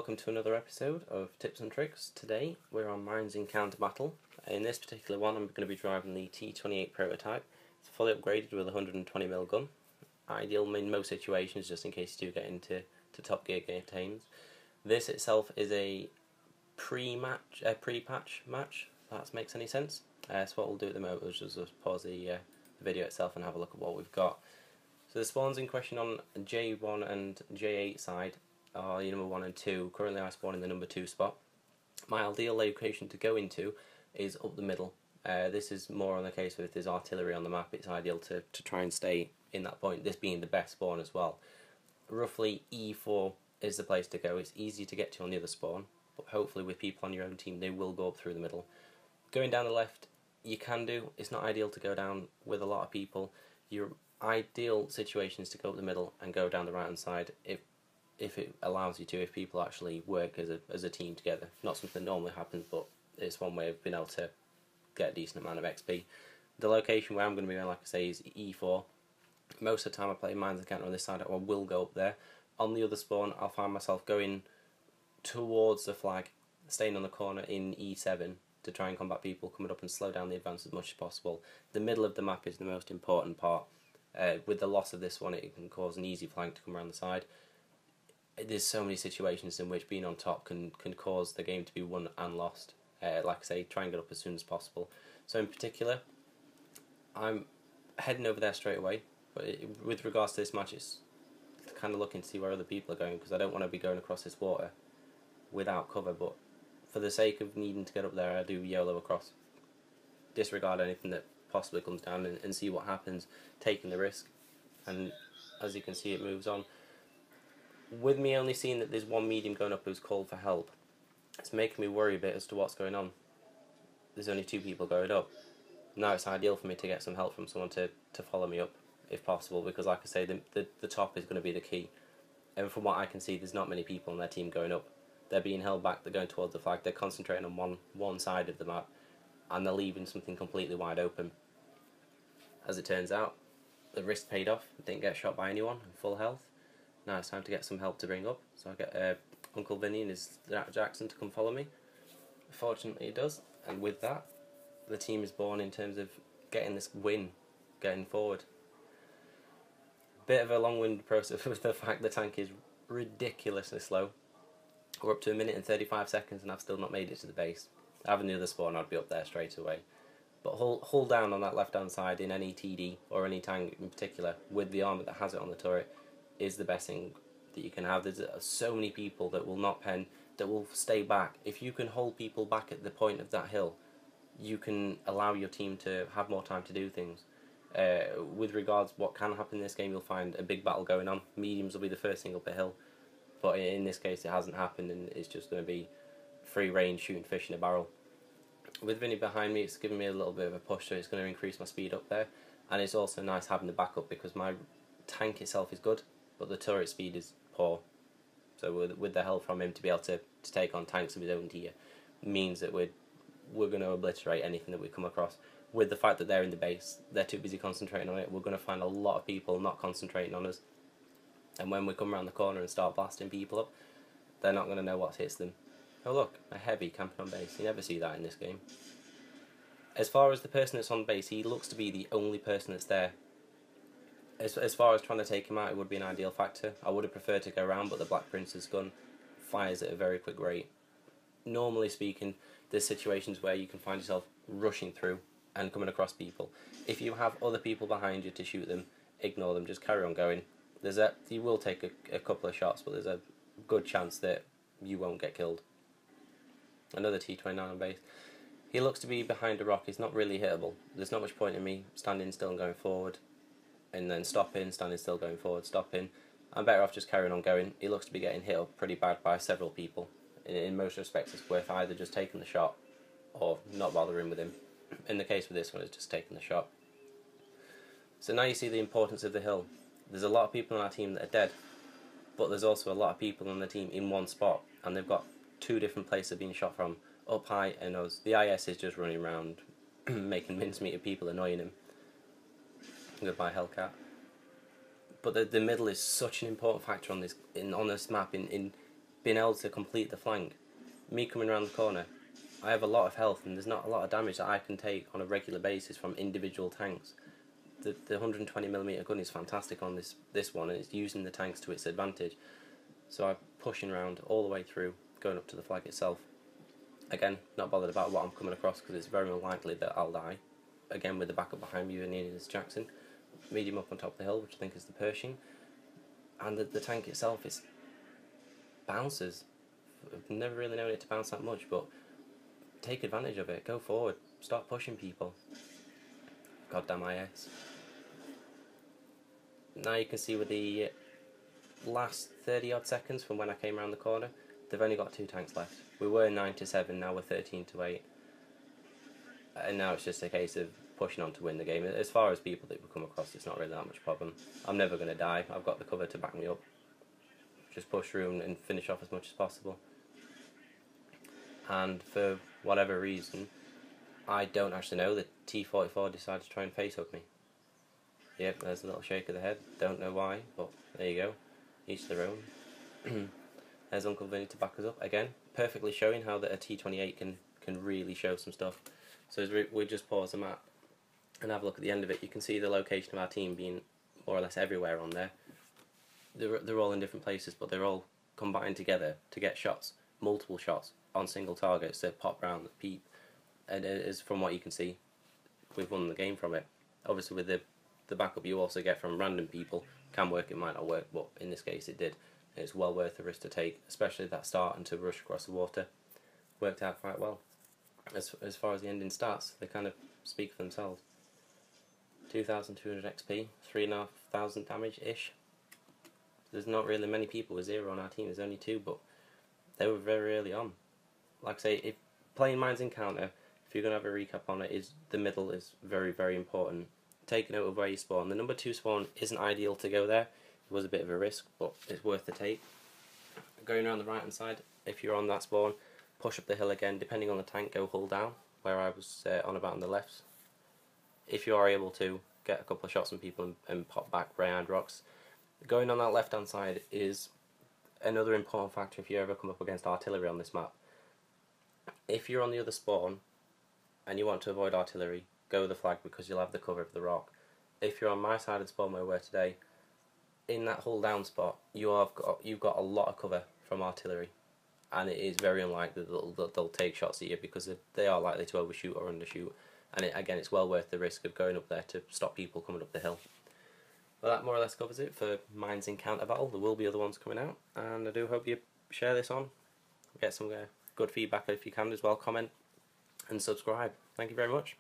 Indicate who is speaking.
Speaker 1: welcome to another episode of Tips and Tricks. Today we're on Mines Encounter Battle. In this particular one I'm going to be driving the T28 prototype. It's fully upgraded with a 120mm gun. Ideal in most situations just in case you do get into Top Gear games. This itself is a pre-patch match, if that makes any sense. So what we'll do at the moment is just pause the video itself and have a look at what we've got. So the spawns in question on J1 and J8 side are the number 1 and 2. Currently I spawn in the number 2 spot. My ideal location to go into is up the middle. This is more on the case with if there's artillery on the map, it's ideal to try and stay in that point, this being the best spawn as well. Roughly E4 is the place to go. It's easy to get to on the other spawn, but hopefully with people on your own team they will go up through the middle. Going down the left you can do, it's not ideal to go down with a lot of people. Your ideal situation is to go up the middle and go down the right hand side if it allows you to, if people actually work as a team together. Not something that normally happens, but it's one way of being able to get a decent amount of XP. The location where I'm going to be, like I say, is E4. Most of the time I play Mines Encounter on this side, I will go up there. On the other spawn I'll find myself going towards the flag, staying on the corner in E7 to try and combat people coming up and slow down the advance as much as possible. The middle of the map is the most important part. With the loss of this one it can cause an easy flank to come around the side. There's so many situations in which being on top can cause the game to be won and lost. Like I say, try and get up as soon as possible. So in particular, I'm heading over there straight away, but with regards to this match it's kind of looking to see where other people are going, because I don't want to be going across this water without cover, but for the sake of needing to get up there I do YOLO across. Disregard anything that possibly comes down and see what happens, taking the risk, and as you can see it moves on. With me only seeing that there's one medium going up who's called for help, it's making me worry a bit as to what's going on. There's only 2 people going up. Now it's ideal for me to get some help from someone to follow me up if possible, because like I say, the top is going to be the key, and from what I can see there's not many people on their team going up. They're being held back, they're going towards the flag, they're concentrating on one side of the map, and they're leaving something completely wide open. As it turns out, the risk paid off. I didn't get shot by anyone, in full health. Now it's time to get some help to bring up, so I get Uncle Vinny and his Jackson to come follow me. Fortunately it does, and with that the team is born in terms of getting this win, getting forward. Bit of a long-winded process with the fact the tank is ridiculously slow. We're up to 1 minute and 35 seconds and I've still not made it to the base. Having the other spawn I'd be up there straight away. But hold down on that left hand side in any TD or any tank in particular with the armour that has it on the turret is the best thing that you can have. There's so many people that will not pen, that will stay back. If you can hold people back at the point of that hill, you can allow your team to have more time to do things. With regards what can happen in this game, you'll find a big battle going on. Mediums will be the first thing up a hill, but in this case it hasn't happened and it's just going to be free range shooting fish in a barrel. With Vinny behind me it's giving me a little bit of a push, so it's going to increase my speed up there, and it's also nice having the backup because my tank itself is good but the turret speed is poor, so with the help from him to be able to take on tanks of his own tier means that we're going to obliterate anything that we come across. With the fact that they're in the base, they're too busy concentrating on it, we're going to find a lot of people not concentrating on us, and when we come around the corner and start blasting people up, they're not going to know what hits them. Oh look, a heavy camping on base, you never see that in this game. As far as the person that's on base, he looks to be the only person that's there. As far as trying to take him out, it would be an ideal factor. I would have preferred to go around, but the Black Prince's gun fires at a very quick rate. Normally speaking, there's situations where you can find yourself rushing through and coming across people. If you have other people behind you to shoot them, ignore them, just carry on going. You will take a couple of shots, but there's a good chance that you won't get killed. Another T29 on base. He looks to be behind a rock, he's not really hittable. There's not much point in me standing still and going forward, and then stopping, standing still, going forward, stopping. I'm better off just carrying on going. He looks to be getting hit up pretty bad by several people. In most respects it's worth either just taking the shot or not bothering with him. In the case with this one it's just taking the shot. So now you see the importance of the hill. There's a lot of people on our team that are dead, but there's also a lot of people on the team in one spot, and they've got 2 different places being shot from, up high and us. The IS is just running around making mincemeat of people, annoying him. Goodbye Hellcat. But the middle is such an important factor on this map in being able to complete the flank, me coming around the corner, I have a lot of health and there's not a lot of damage that I can take on a regular basis from individual tanks. The 120mm gun is fantastic on this one, and it's using the tanks to its advantage. So I'm pushing around all the way through, going up to the flag itself. Again, not bothered about what I'm coming across because it's very unlikely that I'll die. Again, with the backup behind me, Nina's Jackson. Medium up on top of the hill, which I think is the Pershing. And the tank itself is bounces. I've never really known it to bounce that much, but take advantage of it. Go forward. Start pushing people. Goddamn IS. Now you can see with the last 30 odd seconds from when I came around the corner, they've only got 2 tanks left. We were 9-7, now we're 13-8. And now it's just a case of pushing on to win the game. As far as people that we come across, it's not really that much problem. I'm never going to die. I've got the cover to back me up. Just push through and finish off as much as possible. And for whatever reason, I don't actually know, the T-44 decided to try and face hook me. Yep, there's a little shake of the head. Don't know why, but there you go. Each their own. There's Uncle Vinny to back us up again, perfectly showing how that a T-28 can really show some stuff. So as we just pause the map and have a look at the end of it, you can see the location of our team being more or less everywhere on there. They're all in different places, but they're all combined together to get shots, multiple shots on single targets that pop round, that peep. And it is, from what you can see, we've won the game from it. Obviously with the backup you also get from random people, can work, it might not work, but in this case it did. And it's well worth the risk to take, especially that start and to rush across the water. Worked out quite well. As far as the ending stats, they kind of speak for themselves. 2,200 XP, 3,500 damage-ish. There's not really many people with 0 on our team, there's only 2, but they were very early on. Like I say, if playing Mines Encounter, if you're going to have a recap on it, is the middle is very, very important. Take note of where you spawn. The number 2 spawn isn't ideal to go there. It was a bit of a risk, but it's worth the take. Going around the right hand side, if you're on that spawn, push up the hill again. Depending on the tank, go hull down, where I was on about on the left. If you are able to, get a couple of shots on people and pop back behind rocks. Going on that left hand side is another important factor if you ever come up against artillery on this map. If you're on the other spawn and you want to avoid artillery, go with the flag because you'll have the cover of the rock. If you're on my side of the spawn where we were today, in that hull down spot, you've got a lot of cover from artillery, and it is very unlikely that they'll take shots at you because they are likely to overshoot or undershoot. And again, it's well worth the risk of going up there to stop people coming up the hill. Well, that more or less covers it for Mines Encounter Battle. There will be other ones coming out, and I do hope you share this on. Get some good feedback if you can as well. Comment and subscribe. Thank you very much.